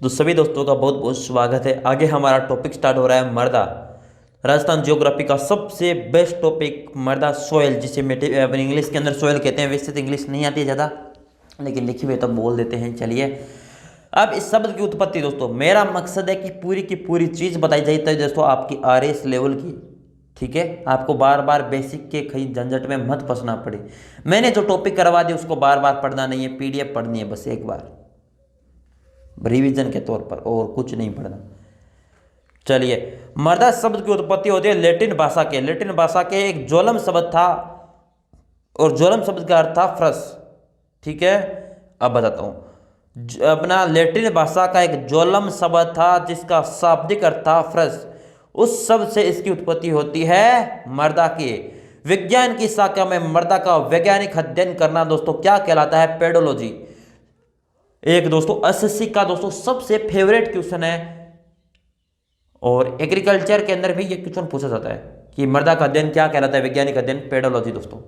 तो सभी दोस्तों का बहुत बहुत स्वागत है। आगे हमारा टॉपिक स्टार्ट हो रहा है मर्दा। राजस्थान ज्योग्राफी का सबसे बेस्ट टॉपिक मर्दा सॉइल, जिसे अपने इंग्लिश के अंदर सॉइल कहते हैं। वैसे तो इंग्लिश नहीं आती है ज़्यादा, लेकिन लिखी हुई तो बोल देते हैं। चलिए, अब इस शब्द की उत्पत्ति दोस्तों, मेरा मकसद है कि पूरी की पूरी चीज़ बताई जाए तो दोस्तों आपकी आरएस लेवल की, ठीक है, आपको बार बार बेसिक के कहीं झंझट में मत फंसना पड़े। मैंने जो टॉपिक करवा दिया उसको बार बार पढ़ना नहीं है, पीडीएफ पढ़नी है बस एक बार रिवीजन के तौर पर, और कुछ नहीं पढ़ना। चलिए, मर्दा शब्द की उत्पत्ति होती है लैटिन भाषा के। लैटिन भाषा के एक जोलम शब्द था, और जोलम शब्द का अर्थ था फ्रस। ठीक है, अब बताता हूं। अपना लैटिन भाषा का एक जोलम शब्द था जिसका शाब्दिक अर्थ था फ्रस। उस शब्द से इसकी उत्पत्ति होती है मर्दा की। विज्ञान की शाखा में मर्दा का वैज्ञानिक अध्ययन करना दोस्तों क्या कहलाता है? पेडोलॉजी। एक दोस्तों एसएससी का दोस्तों सबसे फेवरेट क्वेश्चन है, और एग्रीकल्चर के अंदर भी ये क्वेश्चन पूछा जाता है कि मृदा का अध्ययन क्या कहलाता है? वैज्ञानिक अध्ययन पेडोलॉजी। दोस्तों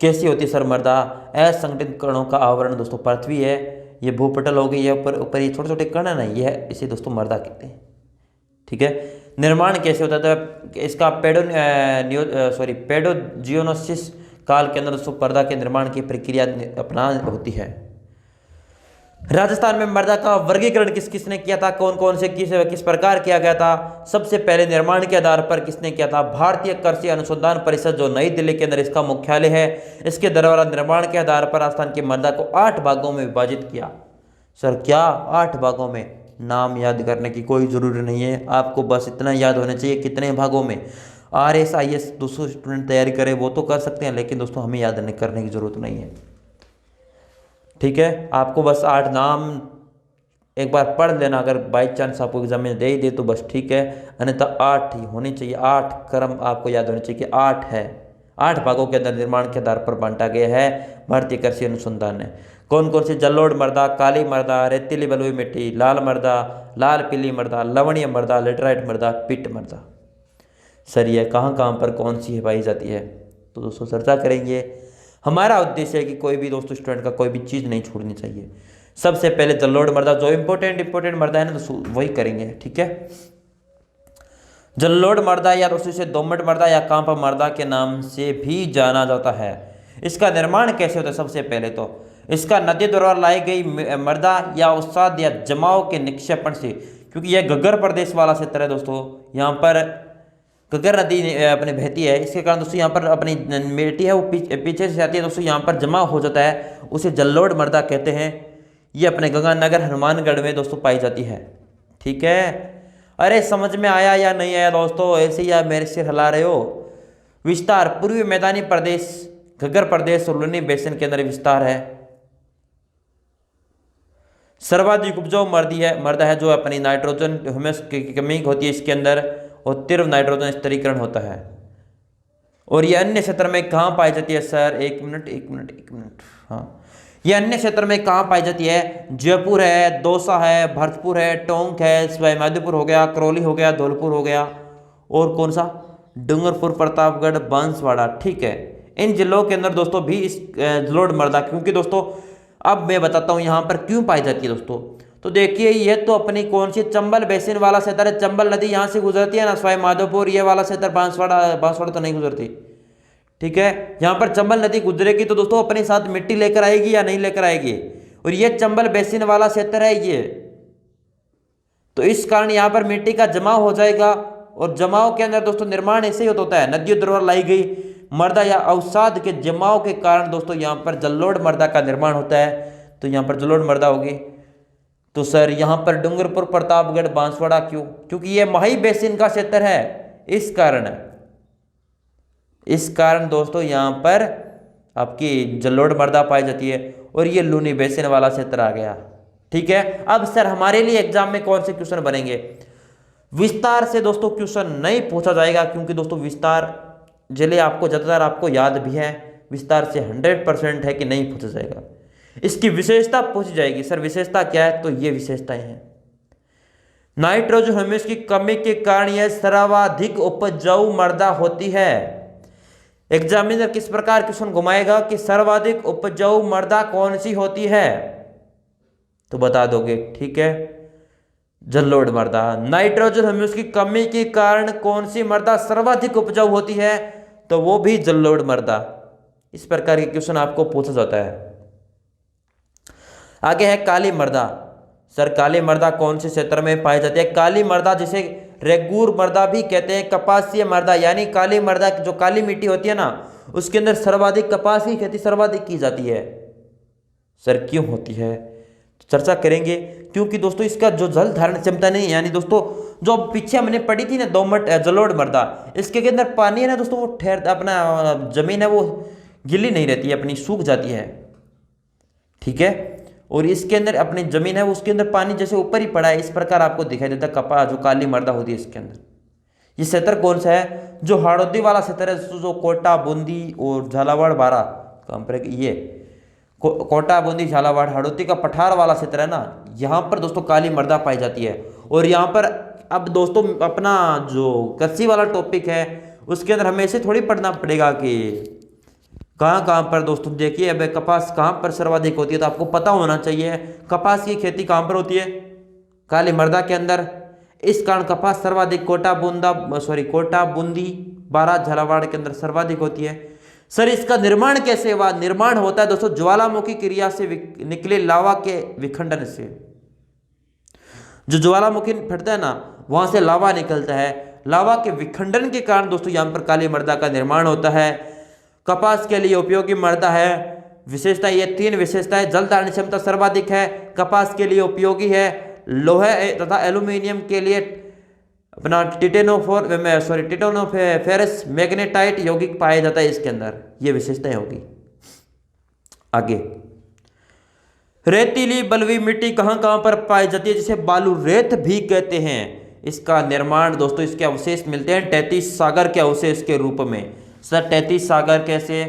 कैसी होती है सर मृदा? असंगठित कणों का आवरण दोस्तों पृथ्वी है, ये भूपटल हो गई, ये ऊपर ऊपर ये छोटे छोटे कण है ना, ये है, इसे दोस्तों मृदा कहते हैं। ठीक है, निर्माण कैसे होता है? तो इसका पेडोजियोनोसिस काल के अंदर दोस्तों मृदा के निर्माण की प्रक्रिया अपना होती है। राजस्थान में मृदा का वर्गीकरण किस किसने किया था? कौन कौन से किस प्रकार किया गया था? सबसे पहले निर्माण के आधार पर किसने किया था? भारतीय कृषि अनुसंधान परिषद, जो नई दिल्ली के अंदर इसका मुख्यालय है, इसके द्वारा निर्माण के आधार पर राजस्थान की मृदा को 8 भागों में विभाजित किया। सर क्या 8 भागों में? नाम याद करने की कोई जरूरी नहीं है, आपको बस इतना याद होना चाहिए कितने भागों में। RSIS दोस्तों स्टूडेंट तैयारी करें वो तो कर सकते हैं, लेकिन दोस्तों हमें याद करने की जरूरत नहीं है। ठीक है, आपको बस 8 नाम एक बार पढ़ लेना, अगर बाई चांस आपको एग्जाम में दे ही दे तो बस ठीक है, अन्यथा 8 ही होनी चाहिए। 8 क्रम आपको याद होने चाहिए कि 8 है। 8 भागों के अंदर निर्माण के आधार पर बांटा गया है भारतीय कृषि अनुसंधान ने। कौन कौन सी? जलोढ़ मृदा, काली मृदा, रेतीली बलुई मिट्टी, लाल मृदा, लाल पीली मृदा, लवणीय मृदा, लेटराइट मृदा, पिट मृदा। सर ये कहाँ कहाँ पर कौन सी पाई जाती है? तो दोस्तों चर्चा करेंगे। हमारा उद्देश्य है कि कोई भी दोस्तों स्टूडेंट का कोई भी चीज़ नहीं छोड़नी चाहिए। सबसे पहले जलोढ़ मृदा, जो इंपॉर्टेंट मृदा है ना दोस्तों वही करेंगे। ठीक है, जलोढ़ मृदा या दोस्तों इसे दोमट मृदा या कांपा मृदा के नाम से भी जाना जाता है। इसका निर्माण कैसे होता है? सबसे पहले तो इसका नदी द्वारा लाई गई मृदा या अवसाद या जमाव के निक्षेपण से, क्योंकि यह घग्गर प्रदेश वाला क्षेत्र है दोस्तों, यहाँ पर घग्गर नदी अपने बहती है, इसके कारण दोस्तों यहाँ पर अपनी मिट्टी है वो पीछे से आती है दोस्तों, यहाँ पर जमा हो जाता है, उसे जलोढ़ मृदा कहते हैं। ये अपने गंगानगर हनुमानगढ़ में दोस्तों पाई जाती है। ठीक है, अरे समझ में आया या नहीं आया दोस्तों? ऐसे ही आप मेरे सिर हिला रहे हो। विस्तार पूर्वी मैदानी प्रदेश, घग्गर प्रदेश और लुनी बेसिन के अंदर विस्तार है। सर्वाधिक उपजाऊ मृदा है जो अपनी नाइट्रोजन ह्यूमस की कमी होती है इसके अंदर, और तीव्र नाइट्रोजन स्तरीकरण होता है। और ये अन्य क्षेत्र में कहाँ पाई जाती है सर? एक मिनट। हाँ, ये अन्य क्षेत्र में कहाँ पाई जाती है? जयपुर है, दौसा है, भरतपुर है, टोंक है, सवाईमाधोपुर हो गया, करौली हो गया, धौलपुर हो गया, और कौन सा? डूंगरपुर, प्रतापगढ़, बांसवाड़ा। ठीक है, इन जिलों के अंदर दोस्तों भी इस जलोढ़ मृदा, क्योंकि दोस्तों अब मैं बताता हूँ यहाँ पर क्यों पाई जाती है दोस्तों। तो देखिए, ये तो अपनी कौन सी चंबल बेसिन वाला क्षेत्र है, चंबल नदी यहाँ से गुजरती है ना, सवाईमाधोपुर ये वाला क्षेत्र, बांसवाड़ा तो नहीं गुजरती। ठीक है, यहाँ पर चंबल नदी गुजरेगी तो दोस्तों अपने साथ मिट्टी लेकर आएगी या नहीं लेकर आएगी, और ये चंबल बेसिन वाला क्षेत्र है ये, तो इस कारण यहाँ पर मिट्टी का जमाव हो जाएगा, और जमाव के अंदर दोस्तों निर्माण ऐसे ही होता है, नदियों द्वारा लाई गई मृदा या अवसाद के जमाव के कारण दोस्तों यहाँ पर जलोढ़ मृदा का निर्माण होता है। तो यहाँ पर जलोढ़ मृदा होगी। तो सर यहाँ पर डूंगरपुर, प्रतापगढ़, बांसवाड़ा क्यों? क्योंकि ये माही बेसिन का क्षेत्र है, इस कारण दोस्तों यहाँ पर आपकी जलोढ़ मृदा पाई जाती है, और ये लूनी बेसिन वाला क्षेत्र आ गया। ठीक है, अब सर हमारे लिए एग्जाम में कौन से क्वेश्चन बनेंगे? विस्तार से दोस्तों क्वेश्चन नहीं पूछा जाएगा, क्योंकि दोस्तों विस्तार चलिए आपको ज्यादातर आपको याद भी है, विस्तार से 100% है कि नहीं पूछा जाएगा। इसकी विशेषता पूछी जाएगी। सर विशेषता क्या है? तो ये विशेषताएं हैं, नाइट्रोजन ह्यूमस की कमी के कारण यह सर्वाधिक उपजाऊ मृदा होती है। एग्जामिनर किस प्रकार क्वेश्चन घुमाएगा कि सर्वाधिक उपजाऊ मृदा कौन सी होती है? तो बता दोगे, ठीक है। जलोढ़ मृदा। नाइट्रोजन ह्यूमस की कमी के कारण कौन सी मृदा सर्वाधिक उपजाऊ होती है? तो वो भी जलोढ़ मृदा। इस प्रकार के क्वेश्चन आपको पूछा जाता है। आगे है काली मृदा। सर काली मृदा कौन से क्षेत्र में पाई जाती है? काली मृदा जिसे रेगूर मृदा भी कहते हैं, कपासीय मृदा, यानी काली मृदा जो काली मिट्टी होती है ना, उसके अंदर सर्वाधिक कपास की खेती सर्वाधिक की जाती है। सर क्यों होती है? चर्चा करेंगे। क्योंकि दोस्तों इसका जो जल धारण क्षमता नहीं, यानी दोस्तों जो पीछे हमने पढ़ी थी ना दोमट जलोढ़ मृदा, इसके अंदर पानी है ना दोस्तों, वो ठहर अपना जमीन है वो गिल्ली नहीं रहती है, अपनी सूख जाती है, ठीक है। और इसके अंदर अपनी जमीन है उसके अंदर पानी जैसे ऊपर ही पड़ा है, इस प्रकार आपको दिखाई देता है कपा जो काली मृदा होती है इसके अंदर। ये क्षेत्र कौन सा है? जो हाड़ौती वाला क्षेत्र है, जो कोटा, बूंदी और झालावाड़, बारा काम पर ये कोटा, बूंदी, झालावाड़, हाड़ौती का पठार वाला क्षेत्र है ना, यहाँ पर दोस्तों काली मृदा पाई जाती है। और यहाँ पर अब दोस्तों अपना जो कृषि वाला टॉपिक है उसके अंदर हमें इसे थोड़ी पढ़ना पड़ेगा कि कहाँ कहाँ पर दोस्तों देखिए, अब कपास कहाँ पर सर्वाधिक होती है, तो आपको पता होना चाहिए कपास की खेती कहाँ पर होती है? काली मृदा के अंदर। इस कारण कपास सर्वाधिक कोटा, बूंदी, बारा, झालावाड़ के अंदर सर्वाधिक होती है। सर इसका निर्माण कैसे हुआ? निर्माण होता है दोस्तों ज्वालामुखी क्रिया से निकले लावा के विखंडन से। जो ज्वालामुखी फटता है ना, वहां से लावा निकलता है, लावा के विखंडन के कारण दोस्तों यहाँ पर काली मृदा का निर्माण होता है। कपास के लिए उपयोगी मृदा है। विशेषता, ये 3 विशेषताएं: जल धारण क्षमता सर्वाधिक है, कपास के लिए उपयोगी है, लोहे तथा एल्यूमिनियम के लिए अपना टिटेनोफेरस मैग्नेटाइट यौगिक पाया जाता है इसके अंदर, ये विशेषताएं होगी। आगे रेतीली बलुई मिट्टी कहां कहां पर पाई जाती है, जिसे बालू रेत भी कहते हैं। इसका निर्माण दोस्तों, इसके अवशेष मिलते हैं 33 सागर के अवशेष के रूप में। सर 33 सागर कैसे?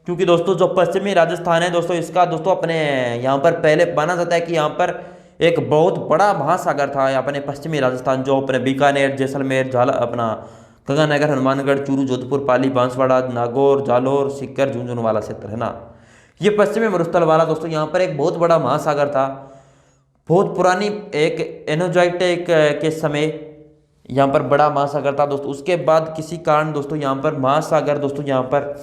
क्योंकि दोस्तों जो पश्चिमी राजस्थान है दोस्तों, इसका दोस्तों अपने यहाँ पर पहले माना जाता है कि यहाँ पर एक बहुत बड़ा महासागर था अपने पश्चिमी राजस्थान, जो अपने बीकानेर, जैसलमेर, अपना गंगानगर, हनुमानगढ़, चूरू, जोधपुर, पाली, बांसवाड़ा, नागौर, जालोर, सीकर, झुंझुनू वाला क्षेत्र है ना, ये पश्चिमी मरुस्थल वाला दोस्तों यहाँ पर एक बहुत बड़ा महासागर था। बहुत पुरानी एक एनोजाइटिक के समय यहाँ पर बड़ा महासागर था दोस्तों। उसके बाद किसी कारण दोस्तों यहाँ पर महासागर दोस्तों यहाँ पर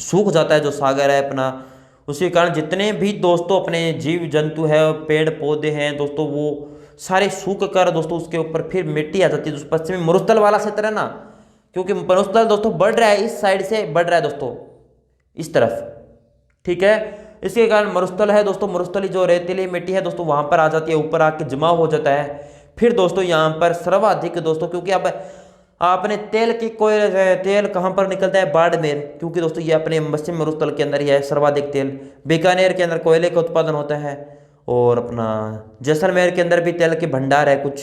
सूख जाता है, जो सागर है अपना, उसी कारण जितने भी दोस्तों अपने जीव जंतु है, पेड़ पौधे हैं दोस्तों, वो सारे सूख कर दोस्तों उसके ऊपर फिर मिट्टी आ जाती है। दोस्तों पश्चिमी मरुस्थल वाला क्षेत्र है ना, क्योंकि मरुस्थल दोस्तों बढ़ रहा है, इस साइड से बढ़ रहा है दोस्तों, इस तरफ, ठीक है। इसके कारण मरुस्थल है दोस्तों, मरुस्थली जो रेतीली मिट्टी है दोस्तों वहां पर आ जाती है, ऊपर आके जमा हो जाता है। फिर दोस्तों यहाँ पर सर्वाधिक दोस्तों, क्योंकि अब आपने तेल कहाँ पर निकलता है? बाड़मेर, क्योंकि दोस्तों ये अपने पश्चिम मरुस्थल के अंदर ही है सर्वाधिक तेल। बीकानेर के अंदर कोयले का उत्पादन होता है, और अपना जैसलमेर के अंदर भी तेल के भंडार है कुछ,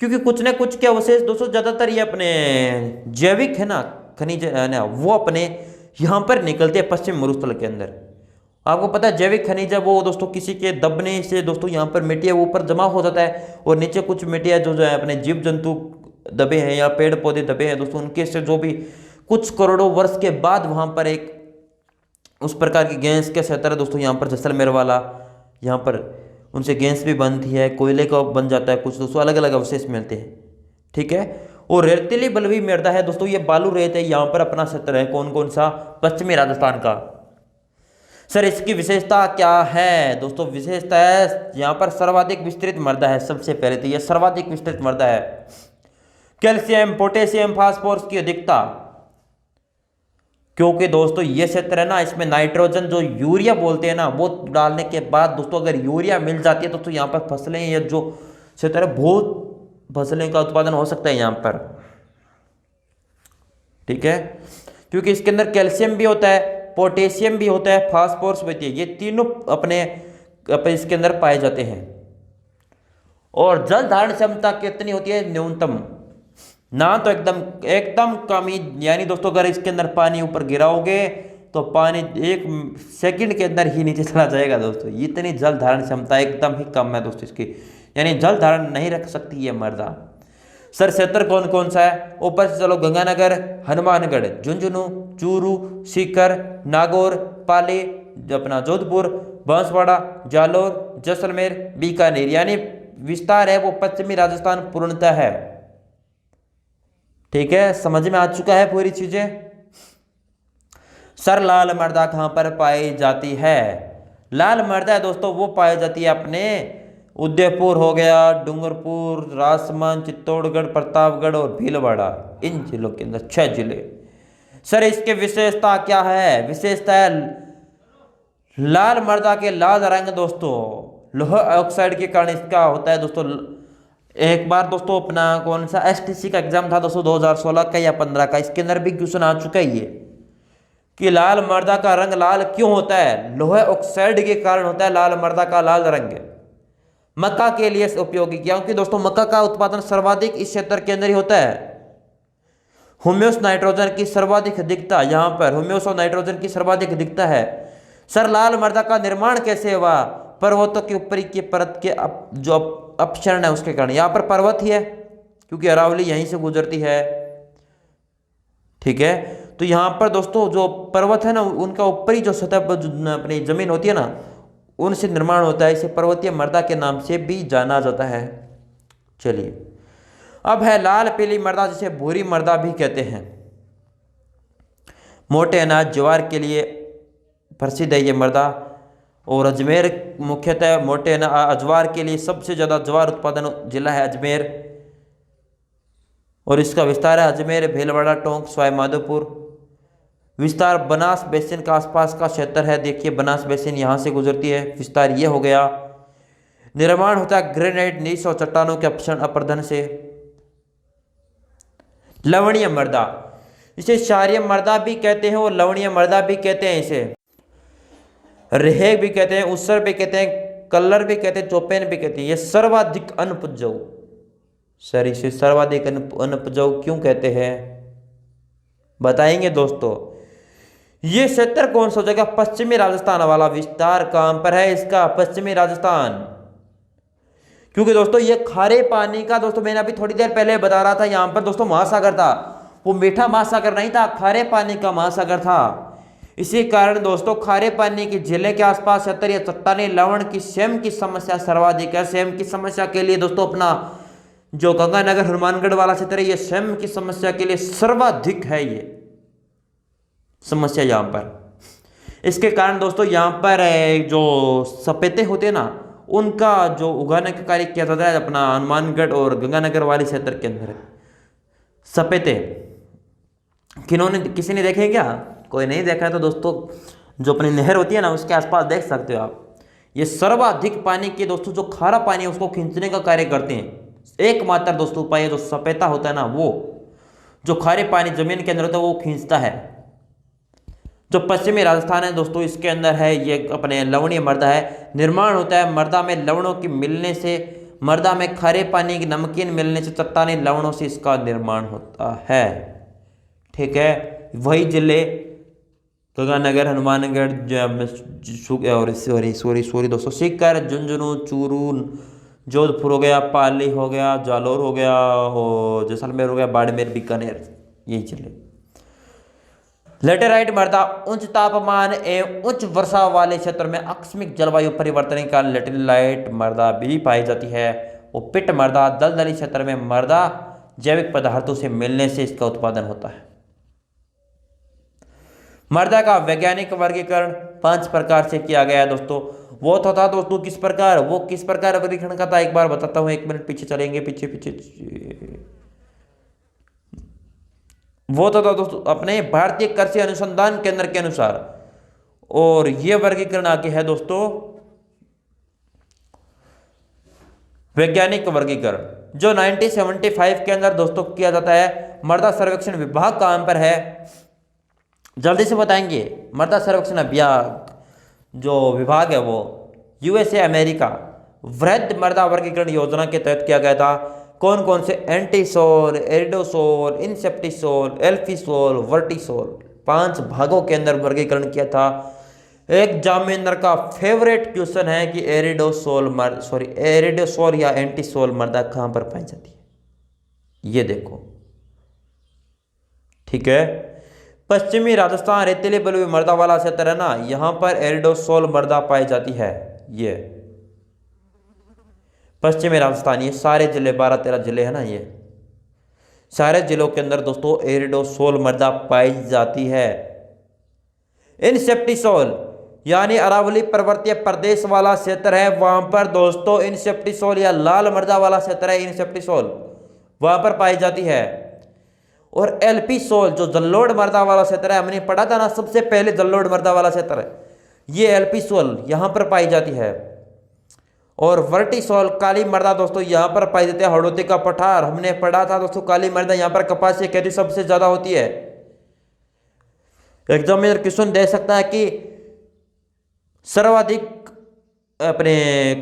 क्योंकि कुछ न कुछ के अवशेष दोस्तों ज्यादातर ये अपने जैविक है ना, खनिज है ना, वो अपने यहाँ पर निकलते हैं पश्चिम मरुस्थल के अंदर। आपको पता है जैविक खनिज है वो दोस्तों किसी के दबने से दोस्तों यहाँ पर मिट्टी है वो ऊपर जमा हो जाता है, और नीचे कुछ मिट्टी है जो है अपने जीव जंतु दबे हैं या पेड़ पौधे दबे हैं दोस्तों, उनके से जो भी कुछ करोड़ों वर्ष के बाद वहाँ पर एक उस प्रकार की गैस के क्षेत्र है दोस्तों यहाँ पर जैसलमेर वाला, यहाँ पर उनसे गैस भी बनती है, कोयले का बन जाता है कुछ दोस्तों, अलग अलग अवशेष मिलते हैं, ठीक है। और रेतीली बलुई मृदा है दोस्तों, ये बालू रेत है, यहाँ पर अपना क्षेत्र है कौन कौन सा? पश्चिमी राजस्थान का। सर इसकी विशेषता क्या है दोस्तों? विशेषता है यहाँ पर सर्वाधिक विस्तृत मृदा है। सबसे पहले तो यह सर्वाधिक विस्तृत मृदा है। कैल्शियम, पोटेशियम, फास्फोरस की अधिकता, क्योंकि दोस्तों ये क्षेत्र है ना, इसमें नाइट्रोजन जो यूरिया बोलते हैं ना, वो डालने के बाद दोस्तों अगर यूरिया मिल जाती है तो यहाँ पर फसलें या जो क्षेत्र है बहुत फसलें का उत्पादन हो सकता है यहाँ पर, ठीक है। क्योंकि इसके अंदर कैल्शियम भी होता है, पोटेशियम भी होता है, फास्फोरस भी होती है, ये तीनों अपने इसके अंदर पाए जाते हैं। और जल धारण क्षमता कितनी होती है? न्यूनतम ना तो एकदम कम ही, यानी दोस्तों अगर इसके अंदर पानी ऊपर गिराओगे तो पानी 1 सेकंड के अंदर ही नीचे चला जाएगा दोस्तों, इतनी जल धारण क्षमता एकदम ही कम है दोस्तों इसकी, यानी जल धारण नहीं रख सकती ये मृदा। सर क्षेत्र कौन कौन सा है? ऊपर से चलो, गंगानगर, हनुमानगढ़, झुंझुनू, चूरू, सीकर, नागौर, पाली, अपना जोधपुर, बांसवाड़ा, जालोर, जैसलमेर, बीकानेर, यानी विस्तार है वो पश्चिमी राजस्थान पूर्णतः है। ठीक है, समझ में आ चुका है पूरी चीजें। सर लाल मर्दा कहां पर पाई जाती है? लाल मर्दा दोस्तों वो पाई जाती है अपने उदयपुर हो गया, डूंगरपुर, राजसमंद, चित्तौड़गढ़, प्रतापगढ़ और भीलवाड़ा, इन जिलों के अंदर 6 जिले। सर इसकी विशेषता क्या है? विशेषता है लाल मर्दा के लाल रंग दोस्तों लोहा ऑक्साइड के कारण इसका होता है दोस्तों। एक बार दोस्तों अपना कौन सा एसटीसी का एग्जाम था दोस्तों 2016 का या 15 का, इसके अंदर भी क्वेश्चन आ चुका है ये कि लाल मर्दा का रंग लाल क्यों होता है? लोहे ऑक्साइड के कारण होता है लाल मर्दा का लाल रंग। मक्का के लिए उपयोगी, क्योंकि दोस्तों मक्का का उत्पादन सर्वाधिक इस क्षेत्र के अंदर ही होता है। ह्यूमस नाइट्रोजन की सर्वाधिक अधिकता, यहां पर ह्यूमस और नाइट्रोजन की सर्वाधिक अधिकता है। सर लाल मर्दा का निर्माण कैसे हुआ? पर्वतों के ऊपरी की परत के जो अपक्षरण है उसके कारण। यहां पर पर्वत ही है क्योंकि अरावली यहीं से गुजरती है। ठीक है, तो यहां पर दोस्तों जो पर्वत है ना उनका ऊपरी जो सतह पर अपनी जमीन होती है ना उनसे निर्माण होता है। इसे पर्वतीय मर्दा के नाम से भी जाना जाता है। चलिए अब है लाल पीली मर्दा जिसे भूरी मर्दा भी कहते हैं। मोटे अनाज ज्वार के लिए प्रसिद्ध है ये मर्दा, और अजमेर मुख्यतः मोटे अजवार के लिए सबसे ज़्यादा ज्वार उत्पादन जिला है अजमेर, और इसका विस्तार है अजमेर, भीलवाड़ा, टोंक, सवाई माधोपुर। विस्तार बनास बेसिन का आसपास का क्षेत्र है। देखिए बनास बेसिन यहाँ से गुजरती है, विस्तार ये हो गया। निर्माण होता है ग्रेनाइट, नीस और चट्टानों के अपरदन से। लवणीय मर्दा, इसे क्षारीय मर्दा भी कहते हैं और लवणीय मर्दा भी कहते हैं। इसे रेहेग भी कहते हैं, उत्सर भी कहते हैं, कल्लर भी कहते हैं, चौपेन भी कहते हैं। ये सर्वाधिक अनुपजाऊ, सर इसे सर्वाधिक अनुपजाऊ क्यों कहते हैं बताएंगे दोस्तों। ये क्षेत्र कौन सा जगह? पश्चिमी राजस्थान वाला। विस्तार कहां पर है इसका? पश्चिमी राजस्थान। क्योंकि दोस्तों ये खारे पानी का, दोस्तों मैंने अभी थोड़ी देर पहले बता रहा था यहां पर दोस्तों महासागर था, वो मीठा महासागर नहीं था, खारे पानी का महासागर था। इसी कारण दोस्तों खारे पानी की झीलें के आसपास क्षेत्र या चट्टानी लवण की सेम की समस्या सर्वाधिक है। सेम की समस्या के लिए दोस्तों अपना जो गंगानगर हनुमानगढ़ वाला क्षेत्र है ये सेम की समस्या के लिए सर्वाधिक है ये समस्या यहां पर। इसके कारण दोस्तों यहां पर जो सपेते होते हैं ना उनका जो उगाने का कार्य किया जाता है अपना हनुमानगढ़ और गंगानगर वाले क्षेत्र के अंदर। सपेते किसी ने देखे क्या? कोई नहीं देखा है तो दोस्तों जो अपनी नहर होती है ना उसके आसपास देख सकते हो आप। ये सर्वाधिक पानी के दोस्तों जो खारा पानी है उसको खींचने का कार्य करते हैं। एकमात्र दोस्तों उपाय जो सपेता होता है ना वो जो खारे पानी जमीन के अंदर होता है वो खींचता है। जो पश्चिमी राजस्थान है दोस्तों इसके अंदर है ये अपने लवणीय मर्दा है। निर्माण होता है मर्दा में लवणों की मिलने से, मर्दा में खारे पानी की नमकीन मिलने से, चट्टानी लवणों से इसका निर्माण होता है। ठीक है, वही जिले गंगानगर, हनुमानगढ़ और सॉरी दोस्तों सीकर, झुंझुनू, चूरू, जोधपुर हो गया, पाली हो गया, जालोर हो गया और जैसलमेर हो गया, बाड़मेर, बीकानेर, यही जिले। लेटेराइट मर्दा उच्च तापमान एवं उच्च वर्षा वाले क्षेत्र में आकस्मिक जलवायु परिवर्तन के कारण लेटेराइट मर्दा भी पाई जाती है। और पिट मर्दा दलदली क्षेत्र में मर्दा जैविक पदार्थों से मिलने से इसका उत्पादन होता है। मर्दा का वैज्ञानिक वर्गीकरण 5 प्रकार से किया गया है दोस्तों। वो तो था दोस्तों किस प्रकार, वो किस प्रकार वर्गीकरण का था एक बार बताता हूं, 1 मिनट पीछे चलेंगे, पीछे वो तो था दोस्तों अपने भारतीय कृषि अनुसंधान केंद्र के अनुसार। और ये वर्गीकरण आगे है दोस्तों वैज्ञानिक वर्गीकरण जो 1975 के अंदर दोस्तों किया जाता है। मृदा सर्वेक्षण विभाग काम पर है, जल्दी से बताएंगे। मृदा सर्वेक्षण अभियान जो विभाग है वो यूएसए अमेरिका वृहद मृदा वर्गीकरण योजना के तहत किया गया था। कौन कौन से? एंटीसोल, एरिडोसोल, इंसेप्टिसोल, एल्फिसोल, वर्टिसोल, 5 भागों के अंदर वर्गीकरण किया था। एक जामिंदर का फेवरेट क्वेश्चन है कि एरिडोसोल या एंटीसोल मृदा कहां पर पाई जाती है, ये देखो। ठीक है, पश्चिमी राजस्थान रेतीली बलुई मृदा वाला क्षेत्र है ना, यहां पर एरिडोसोल मृदा पाई जाती है। ये पश्चिमी राजस्थान, ये सारे जिले 12-13 जिले हैं ना, ये सारे जिलों के अंदर दोस्तों एरिडोसोल मृदा पाई जाती है। इनसेप्टिसोल यानी अरावली पर्वतीय प्रदेश वाला क्षेत्र है, वहां पर दोस्तों इनसेप्टिसोल या लाल मृदा वाला क्षेत्र है, इनसेप्टिसोल वहां पर पाई जाती है। और एल्पिसोल जो जलोढ़ मृदा वाला क्षेत्र है, हमने पढ़ा था ना सबसे पहले जलोढ़ मृदा वाला क्षेत्र है, ये एल्पिसोल यहां पर पाई जाती है। और वर्टिसोल काली मृदा दोस्तों यहां पर पाई जाती है, हड़ौती का पठार हमने पढ़ा था दोस्तों, काली मृदा यहां पर कपास खेती सबसे ज्यादा होती है। एग्जाम में क्वेश्चन दे सकता है कि सर्वाधिक अपने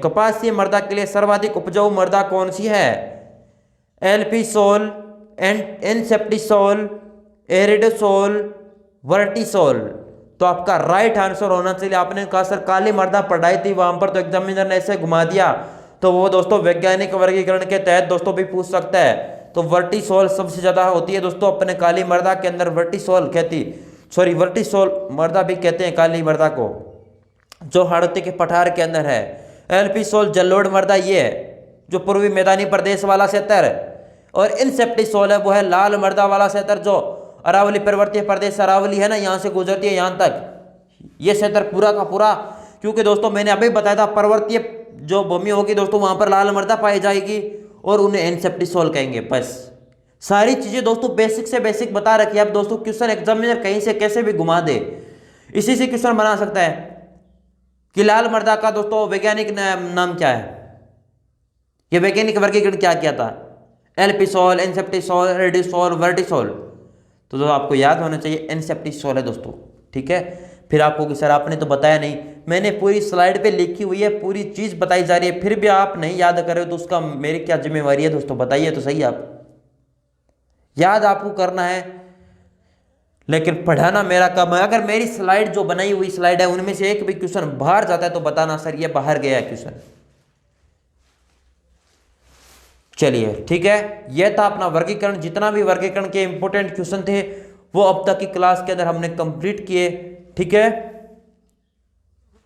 कपासीय मृदा के लिए सर्वाधिक उपजाऊ मृदा कौन सी है? एल्पिसोल, एनसेप्टिसोल, एरिडोसोल, वर्टिसोल। तो आपका राइट आंसर होना चाहिए, आपने कहा सर काली मृदा पढ़ाई थी वहां पर, तो एग्जामिनर ने ऐसे घुमा दिया, तो वो दोस्तों वैज्ञानिक वर्गीकरण के तहत दोस्तों भी पूछ सकता है। तो वर्टिसोल सबसे ज्यादा होती है दोस्तों अपने काली मृदा के अंदर, वर्टिसोल मृदा भी कहते हैं काली मृदा को, जो हड़ौती के पठार के अंदर है। एल्पिसोल जलोढ़ मृदा ये है जो पूर्वी मैदानी प्रदेश वाला क्षेत्र है, और इनसेप्टिसोल है वो है लाल मृदा वाला क्षेत्र, जो अरावली पर्वतीय प्रदेश अरावली है ना, यहाँ से गुजरती है यहाँ तक, ये क्षेत्र पूरा का पूरा। क्योंकि दोस्तों मैंने अभी बताया था पर्वतीय जो भूमि होगी दोस्तों वहां पर लाल मृदा पाई जाएगी और उन्हें इनसेप्टिसोल कहेंगे। बस सारी चीजें दोस्तों बेसिक से बेसिक बता रखी है। अब दोस्तों क्वेश्चन एग्जामिनर कहीं से कैसे भी घुमा दे, इसी से क्वेश्चन बना सकता है कि लाल मृदा का दोस्तों वैज्ञानिक नाम क्या है, ये वैज्ञानिक वर्गीकरण क्या किया था? एल्पिसोल, इनसेप्टिसोल, एरिडोसोल, वर्टिसोल। तो दोस्तों आपको याद होना चाहिए इनसेप्टिसोल है दोस्तों, ठीक है। फिर आपको कि सर आपने तो बताया नहीं, मैंने पूरी स्लाइड पे लिखी हुई है, पूरी चीज बताई जा रही है, फिर भी आप नहीं याद कर रहे हो तो उसका मेरी क्या जिम्मेवारी है दोस्तों, बताइए तो सही। आप याद आपको करना है, लेकिन पढ़ाना मेरा काम है। अगर मेरी स्लाइड जो बनाई हुई स्लाइड है उनमें से एक भी क्वेश्चन बाहर जाता है तो बताना सर ये बाहर गया है क्वेश्चन। चलिए ठीक है, यह था अपना वर्गीकरण। जितना भी वर्गीकरण के इंपॉर्टेंट क्वेश्चन थे वो अब तक की क्लास के अंदर हमने कंप्लीट किए, ठीक है।